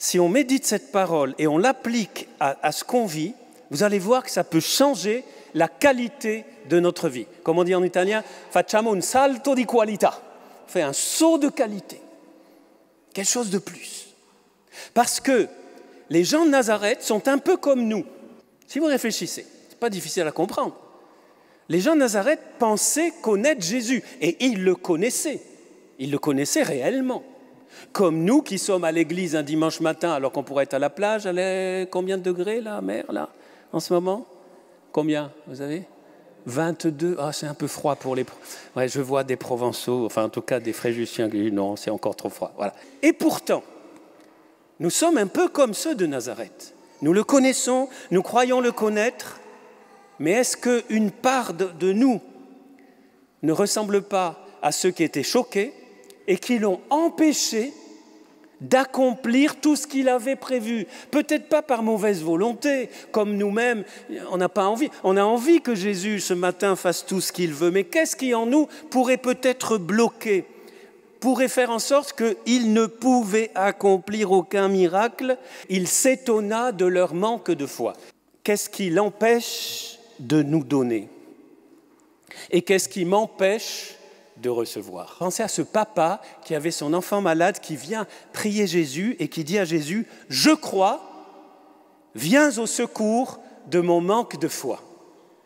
Si on médite cette parole et on l'applique à ce qu'on vit, vous allez voir que ça peut changer la qualité de notre vie. Comme on dit en italien, facciamo un salto di qualità. On fait un saut de qualité. Quelque chose de plus. Parce que les gens de Nazareth sont un peu comme nous. Si vous réfléchissez, ce n'est pas difficile à comprendre. Les gens de Nazareth pensaient connaître Jésus. Et ils le connaissaient. Ils le connaissaient réellement. Comme nous qui sommes à l'église un dimanche matin alors qu'on pourrait être à la plage. Combien de degrés la mer là en ce moment? Combien vous savez? 22. Ah, c'est un peu froid pour les... Ouais, je vois des Provençaux, enfin en tout cas des Fréjussiens qui disent non, c'est encore trop froid. Voilà. Et pourtant, nous sommes un peu comme ceux de Nazareth. Nous le connaissons, nous croyons le connaître, mais est-ce qu'une part de nous ne ressemble pas à ceux qui étaient choqués et qui l'ont empêché d'accomplir tout ce qu'il avait prévu. Peut-être pas par mauvaise volonté, comme nous-mêmes, on n'a pas envie. On a envie que Jésus, ce matin, fasse tout ce qu'il veut. Mais qu'est-ce qui, en nous, pourrait peut-être bloquer, pourrait faire en sorte qu'il ne pouvait accomplir aucun miracle? Il s'étonna de leur manque de foi. Qu'est-ce qui l'empêche de nous donner? Et qu'est-ce qui m'empêche de recevoir? Pensez à ce papa qui avait son enfant malade, qui vient prier Jésus et qui dit à Jésus, « Je crois, viens au secours de mon manque de foi. »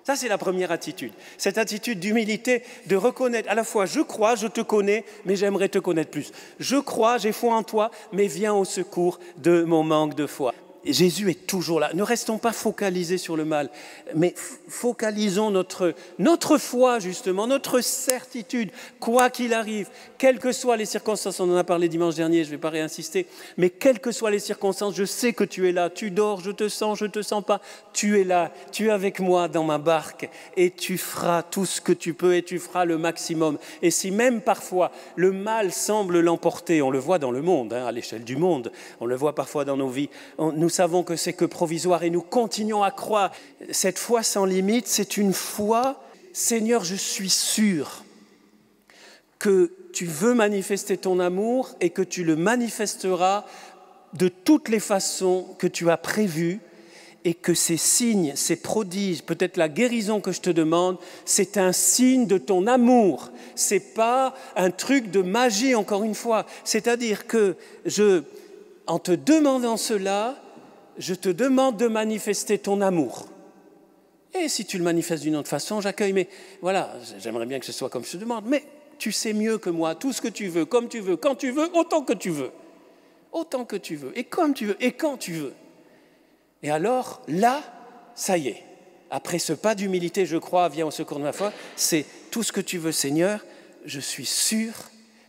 Ça, c'est la première attitude. Cette attitude d'humilité, de reconnaître à la fois, je crois, je te connais, mais j'aimerais te connaître plus. Je crois, j'ai foi en toi, mais viens au secours de mon manque de foi. Jésus est toujours là. Ne restons pas focalisés sur le mal, mais focalisons notre foi, justement, notre certitude, quoi qu'il arrive, quelles que soient les circonstances. On en a parlé dimanche dernier, je ne vais pas réinsister, mais quelles que soient les circonstances, je sais que tu es là. Tu dors, je te sens pas. Tu es là, tu es avec moi dans ma barque et tu feras tout ce que tu peux et tu feras le maximum. Et si même parfois le mal semble l'emporter, on le voit dans le monde, à l'échelle du monde, on le voit parfois dans nos vies, nous savons que c'est que provisoire et nous continuons à croire. Cette foi sans limite, c'est une foi, Seigneur, je suis sûr que tu veux manifester ton amour et que tu le manifesteras de toutes les façons que tu as prévues et que ces signes, ces prodiges, peut-être la guérison que je te demande, c'est un signe de ton amour. Ce n'est pas un truc de magie, encore une fois. C'est-à-dire que en te demandant cela, je te demande de manifester ton amour. Et si tu le manifestes d'une autre façon, j'accueille. Mais voilà, j'aimerais bien que ce soit comme je te demande. Mais tu sais mieux que moi, tout ce que tu veux, comme tu veux, quand tu veux, autant que tu veux. Autant que tu veux, et comme tu veux, et quand tu veux. Et alors, là, ça y est. Après ce pas d'humilité, je crois, viens au secours de ma foi, c'est tout ce que tu veux, Seigneur, je suis sûr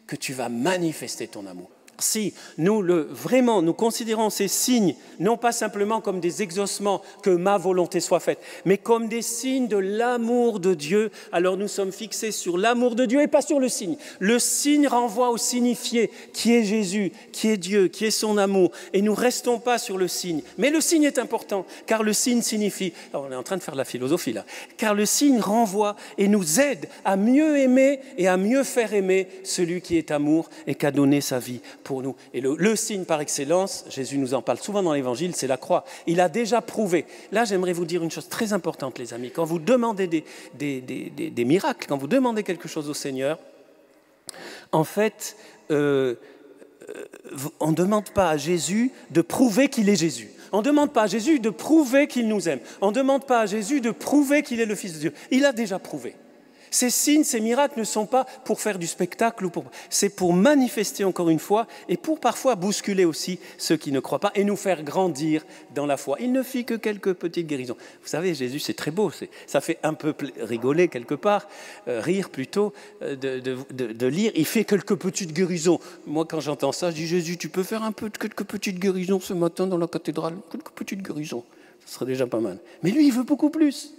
que tu vas manifester ton amour. Si vraiment nous considérons ces signes non pas simplement comme des exaucements, que ma volonté soit faite, mais comme des signes de l'amour de Dieu, alors nous sommes fixés sur l'amour de Dieu et pas sur le signe. Le signe renvoie au signifié qui est Jésus, qui est Dieu, qui est son amour, et nous ne restons pas sur le signe. Mais le signe est important, car le signe signifie, on est en train de faire de la philosophie là, car le signe renvoie et nous aide à mieux aimer et à mieux faire aimer celui qui est amour et qui a donné sa vie pour nous. Et le signe par excellence, Jésus nous en parle souvent dans l'Évangile, c'est la croix. Il a déjà prouvé. Là, j'aimerais vous dire une chose très importante, les amis. Quand vous demandez des miracles, quand vous demandez quelque chose au Seigneur, en fait, on ne demande pas à Jésus de prouver qu'il est Jésus. On ne demande pas à Jésus de prouver qu'il nous aime. On ne demande pas à Jésus de prouver qu'il est le Fils de Dieu. Il a déjà prouvé. Ces signes, ces miracles ne sont pas pour faire du spectacle, c'est pour manifester encore une fois et pour parfois bousculer aussi ceux qui ne croient pas et nous faire grandir dans la foi. Il ne fit que quelques petites guérisons. Vous savez, Jésus, c'est très beau, ça fait un peu rigoler quelque part, rire plutôt, de lire. Il fait quelques petites guérisons. Moi, quand j'entends ça, je dis, Jésus, tu peux faire quelques petites guérisons ce matin dans la cathédrale, quelques petites guérisons. Ce serait déjà pas mal. Mais lui, il veut beaucoup plus.